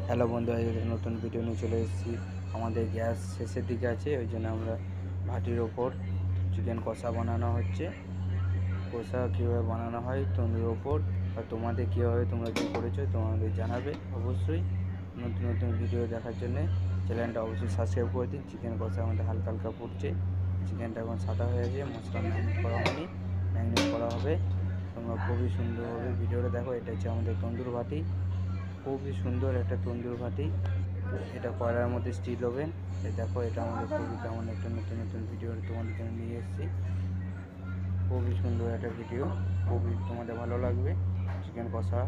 Hello বন্ধু, আজ একটা নতুন ভিডিও নিয়ে চলে এসেছি। আমাদের গ্যাস শেষের দিকে আছে, ওই জন্য আমরা ভাটির ওপর চিকেন কষা বানানো হচ্ছে। কষা কীভাবে বানানো হয় তন্দুরের ওপর, বা তোমাদের কীভাবে তোমরা কী করেছো তোমাদের জানাবে অবশ্যই। নতুন নতুন ভিডিও দেখার জন্যে চ্যানেলটা অবশ্যই সাবস্ক্রাইব করে দিন। চিকেন কষা আমাদের হালকা হালকা ফুটছে, চিকেনটা এখন সাদা হয়ে আছে, মশলা ম্যারিনেট করা হয়নি, ম্যারিনেট করা হবে। তোমরা খুবই সুন্দরভাবে ভিডিওটা দেখো। এটা হচ্ছে আমাদের তন্দুর ভাটি, খুবই সুন্দর একটা তন্দুর ভাটি। এটা কয়লার মধ্যে স্টিল ওভেন। দেখো, এটা আমাদের খুবই কেমন একটা নতুন নতুন ভিডিও তোমাদের জন্য নিয়ে এসেছি। খুবই সুন্দর একটা ভিডিও, খুবই তোমাদের ভালো লাগবে। চিকেন কষা